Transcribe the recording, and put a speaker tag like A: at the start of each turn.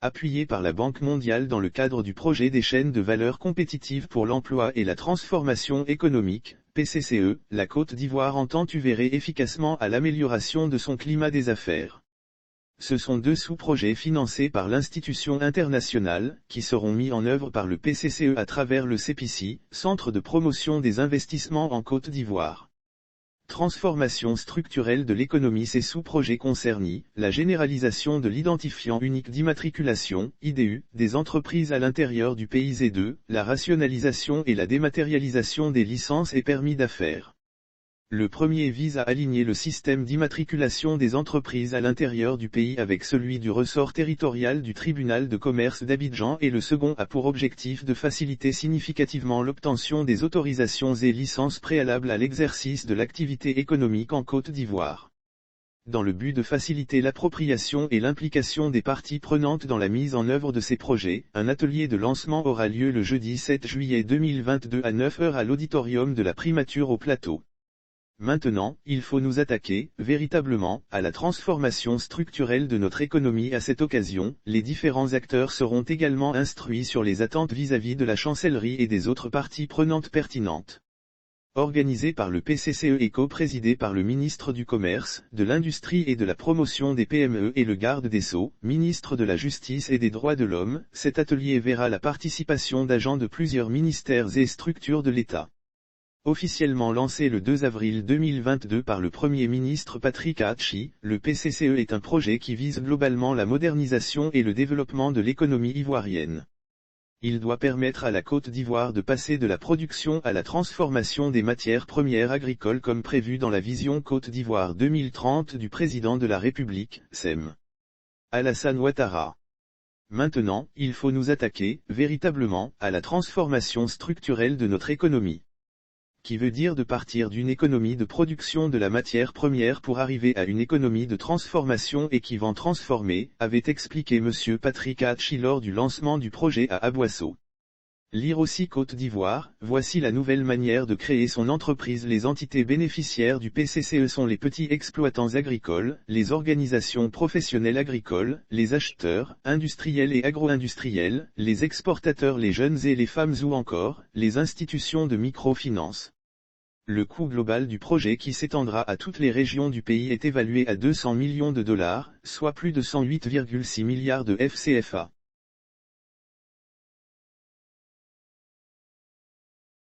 A: appuyé par la Banque mondiale dans le cadre du projet des chaînes de valeur compétitives pour l'emploi et la transformation économique, PCCE, la Côte d'Ivoire entend œuvrer efficacement à l'amélioration de son climat des affaires. Ce sont 2 sous-projets financés par l'institution internationale, qui seront mis en œuvre par le PCCE à travers le CEPICI, Centre de promotion des investissements en Côte d'Ivoire. Transformation structurelle de l'économie. Ces sous-projets concernent la généralisation de l'identifiant unique d'immatriculation, IDU, des entreprises à l'intérieur du pays et la rationalisation et la dématérialisation des licences et permis d'affaires. Le premier vise à aligner le système d'immatriculation des entreprises à l'intérieur du pays avec celui du ressort territorial du tribunal de commerce d'Abidjan et le second a pour objectif de faciliter significativement l'obtention des autorisations et licences préalables à l'exercice de l'activité économique en Côte d'Ivoire. Dans le but de faciliter l'appropriation et l'implication des parties prenantes dans la mise en œuvre de ces projets, un atelier de lancement aura lieu le jeudi 7 juillet 2022 à 9 h à l'auditorium de la Primature au Plateau. Maintenant, il faut nous attaquer, véritablement, à la transformation structurelle de notre économie. À cette occasion, les différents acteurs seront également instruits sur les attentes vis-à-vis de la chancellerie et des autres parties prenantes pertinentes. Organisé par le PCCE et co-présidé par le ministre du Commerce, de l'Industrie et de la Promotion des PME et le garde des Sceaux, ministre de la Justice et des Droits de l'Homme, cet atelier verra la participation d'agents de plusieurs ministères et structures de l'État. Officiellement lancé le 2 avril 2022 par le Premier ministre Patrick Achi, le PCCE est un projet qui vise globalement la modernisation et le développement de l'économie ivoirienne. Il doit permettre à la Côte d'Ivoire de passer de la production à la transformation des matières premières agricoles comme prévu dans la vision Côte d'Ivoire 2030 du président de la République, SEM. Alassane Ouattara. Maintenant, il faut nous attaquer, véritablement, à la transformation structurelle de notre économie. Qui veut dire de partir d'une économie de production de la matière première pour arriver à une économie de transformation et qui va transformer, avait expliqué M. Patrick Achi lors du lancement du projet à Aboisseau. Lire aussi Côte d'Ivoire, voici la nouvelle manière de créer son entreprise. Les entités bénéficiaires du PCCE sont les petits exploitants agricoles, les organisations professionnelles agricoles, les acheteurs, industriels et agro-industriels, les exportateurs, les jeunes et les femmes ou encore, les institutions de microfinance. Le coût global du projet qui s'étendra à toutes les régions du pays est évalué à 200 millions de dollars, soit plus de 108,6 milliards de FCFA.